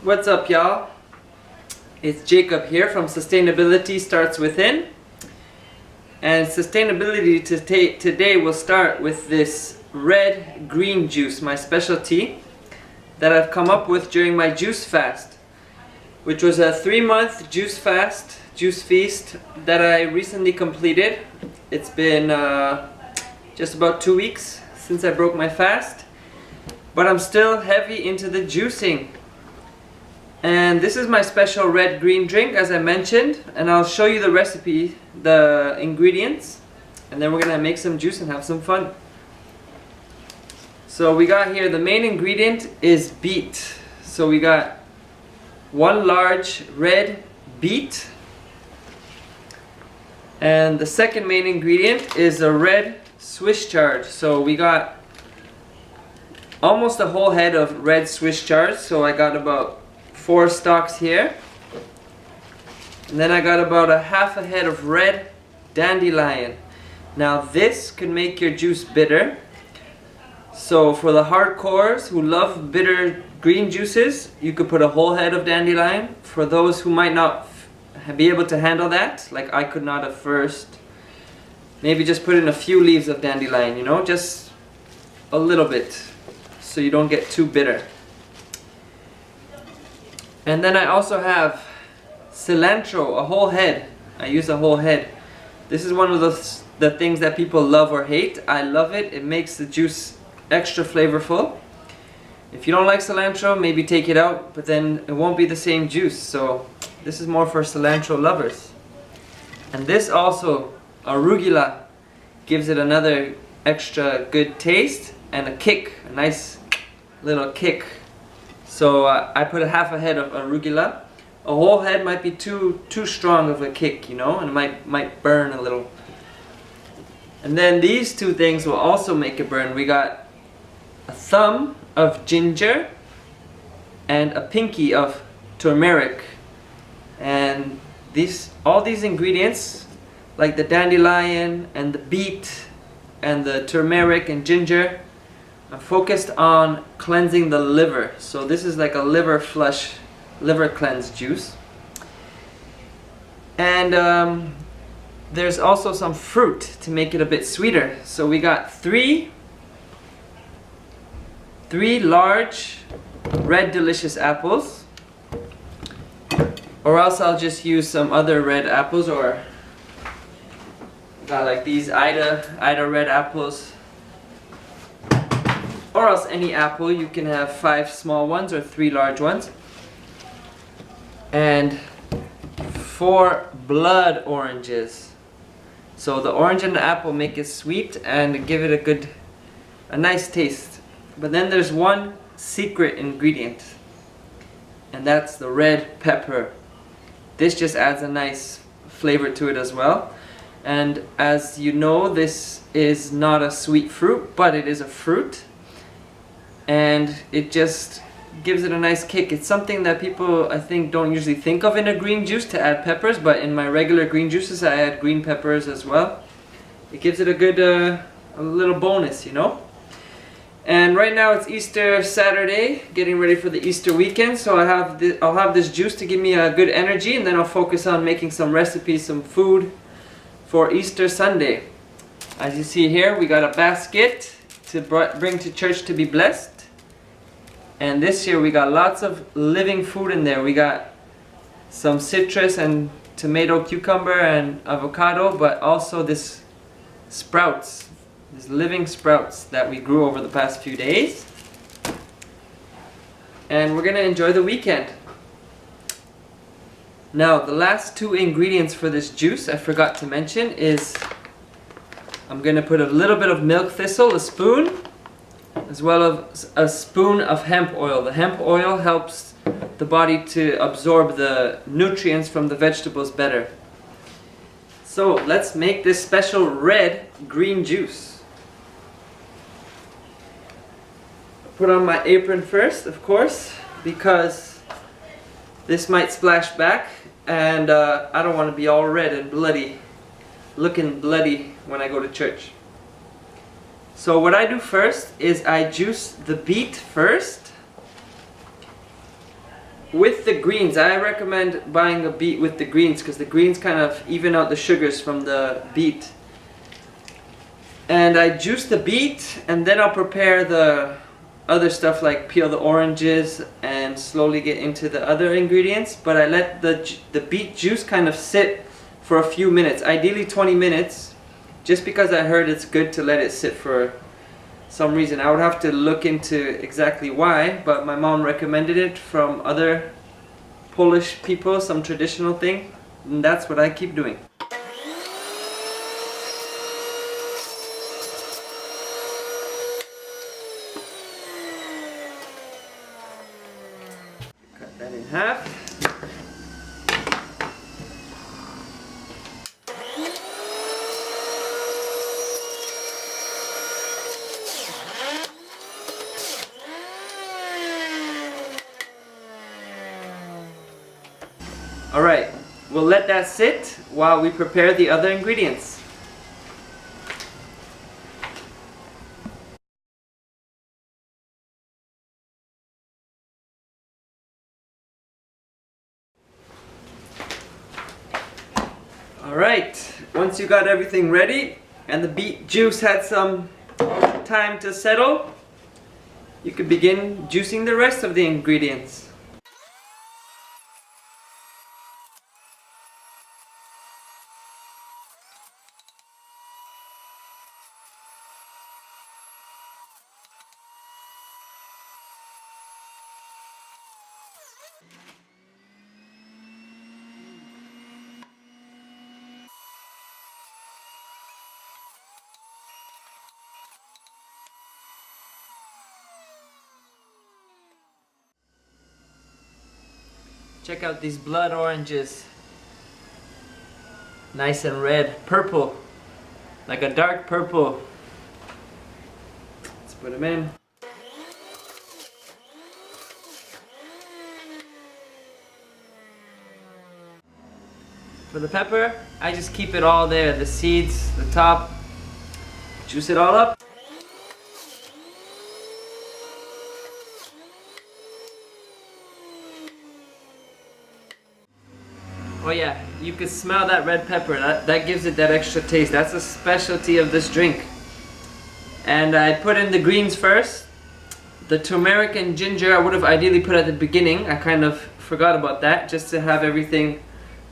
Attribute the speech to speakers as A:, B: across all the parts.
A: What's up, y'all? It's Jacob here from Sustainability Starts Within. And sustainability today will start with this red green juice, my specialty, that I've come up with during my juice fast, which was a 3-month juice feast that I recently completed. It's been just about 2 weeks since I broke my fast, but I'm still heavy into the juicing. And this is my special red green drink, as I mentioned, and I'll show you the recipe, the ingredients, and then we're gonna make some juice and have some fun. So we got here, the main ingredient is beet. So we got 1 large red beet, and the second main ingredient is a Red Swiss Chard. So we got almost a whole head of Red Swiss Chard, so I got about 4 stalks here, and then I got about a half a head of Red Dandellion. Now this can make your juice bitter, so for the hardcores who love bitter green juices, you could put a whole head of dandelion. For those who might not be able to handle that, like I could not at first, maybe just put in a few leaves of dandelion, you know, just a little bit, so you don't get too bitter. And then I also have cilantro, a whole head. I use a whole head. This is one of the things that people love or hate. I love it. It makes the juice extra flavorful. If you don't like cilantro, maybe take it out, but then it won't be the same juice. So this is more for cilantro lovers. And this also, arugula, gives it another extra good taste and a kick, a nice little kick. So I put a half a head of arugula. A whole head might be too strong of a kick, you know, and it might burn a little. And then these two things will also make it burn. We got a thumb of ginger and a pinky of turmeric. And all these ingredients, like the dandelion and the beet and the turmeric and ginger, I'm focused on cleansing the liver. So this is like a liver flush, liver cleanse juice. And there's also some fruit to make it a bit sweeter. So we got three large red delicious apples, or else I'll just use some other red apples, or got like these Ida red apples. Or else any apple. You can have 5 small ones or 3 large ones. And 4 blood oranges. So the orange and the apple make it sweet and give it a nice taste. But then there's one secret ingredient, and that's the red pepper. This just adds a nice flavor to it as well. And as you know, this is not a sweet fruit, but it is a fruit. And it just gives it a nice kick. It's something that people, I think, don't usually think of in a green juice, to add peppers, but in my regular green juices I add green peppers as well. It gives it a good a little bonus, you know. And right now it's Easter Saturday, getting ready for the Easter weekend, so I'll have this juice to give me a good energy, and then I'll focus on making some recipes, some food for Easter Sunday. As you see here, we got a basket to bring to church to be blessed. And this year we got lots of living food in there. We got some citrus and tomato, cucumber and avocado, but also this sprouts, these living sprouts that we grew over the past few days. And we're gonna enjoy the weekend. Now the last 2 ingredients for this juice I forgot to mention is I'm gonna put a little bit of milk thistle, a spoon, as well as a spoon of hemp oil. The hemp oil helps the body to absorb the nutrients from the vegetables better. So let's make this special red green juice. Put on my apron first, of course, because this might splash back, and I don't want to be all red and bloody, looking bloody when I go to church. So what I do first is I juice the beet first, with the greens, I recommend buying a beet with the greens because the greens kind of even out the sugars from the beet. And I juice the beet and then I'll prepare the other stuff like peel the oranges and slowly get into the other ingredients. But I let the beet juice kind of sit for a few minutes, ideally 20 minutes, just because I heard it's good to let it sit for some reason. I would have to look into exactly why, but my mom recommended it from other Polish people, some traditional thing, and that's what I keep doing. Cut that in half. Alright, we'll let that sit while we prepare the other ingredients. Alright, once you got everything ready and the beet juice had some time to settle, you could begin juicing the rest of the ingredients. Check out these blood oranges. Nice and red, purple, like a dark purple. Let's put them in. For the pepper, I just keep it all there, the seeds, the top, juice it all up. Oh yeah, you can smell that red pepper. That gives it that extra taste. That's a specialty of this drink. And I put in the greens first. The turmeric and ginger I would have ideally put at the beginning. I kind of forgot about that just to have everything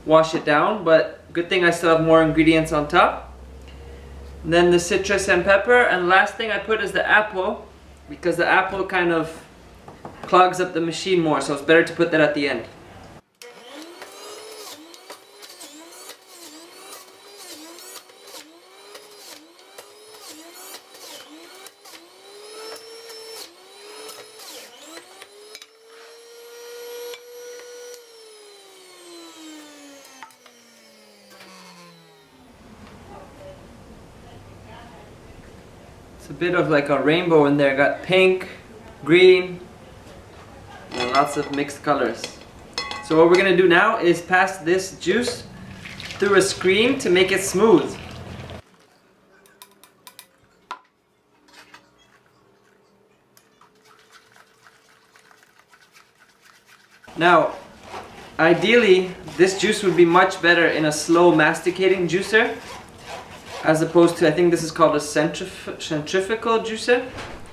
A: wash it down. But good thing I still have more ingredients on top. And then the citrus and pepper. And last thing I put is the apple, because the apple kind of clogs up the machine more. So it's better to put that at the end. It's a bit of like a rainbow in there. Got pink, green, and lots of mixed colors. So what we're gonna do now is pass this juice through a screen to make it smooth. Now, ideally, this juice would be much better in a slow masticating juicer, as opposed to, I think this is called a centrifugal juicer,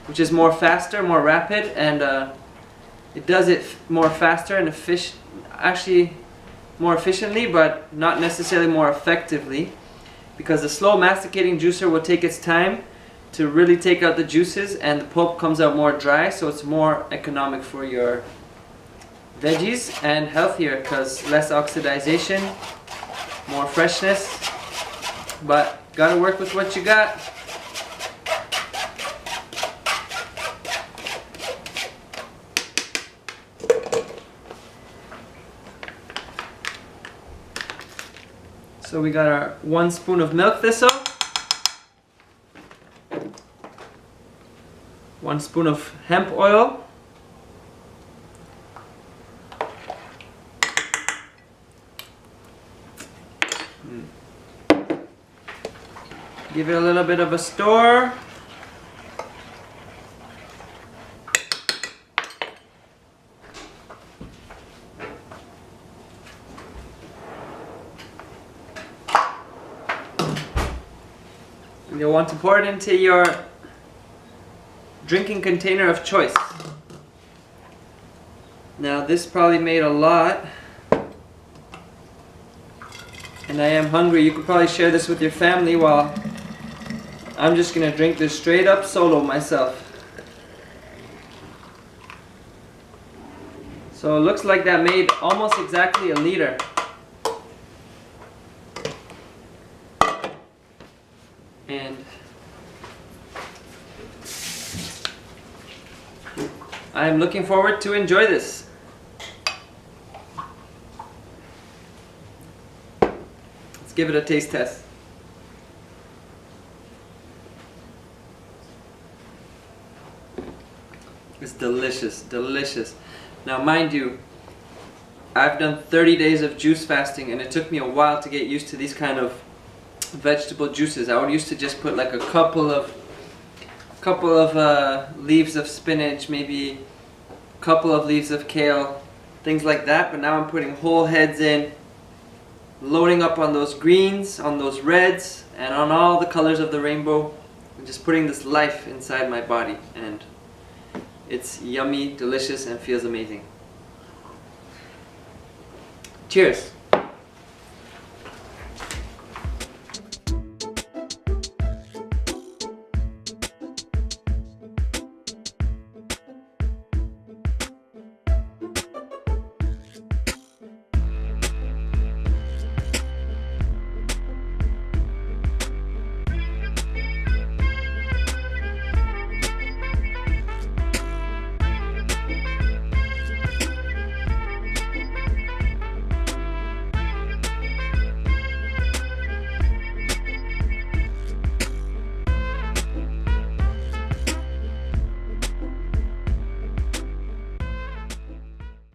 A: which is more faster, more rapid, and it does it more faster and actually more efficiently, but not necessarily more effectively, because the slow masticating juicer will take its time to really take out the juices, and the pulp comes out more dry, so it's more economic for your veggies and healthier because less oxidization, more freshness, but gotta work with what you got. So we got our 1 spoon of milk thistle, 1 spoon of hemp oil, give it a little bit of a stir. You'll want to pour it into your drinking container of choice. Now this probably made a lot, and I am hungry. You could probably share this with your family, while I'm just gonna drink this straight up solo myself. So it looks like that made almost exactly a liter. And I'm looking forward to enjoy this. Let's give it a taste test. It's delicious, delicious. Now mind you, I've done 30 days of juice fasting, and it took me a while to get used to these kind of vegetable juices. I would used to just put like a couple of leaves of spinach, maybe a couple of leaves of kale, things like that, but now I'm putting whole heads in, loading up on those greens, on those reds, and on all the colors of the rainbow, and just putting this life inside my body, and it's yummy, delicious, and feels amazing. Cheers!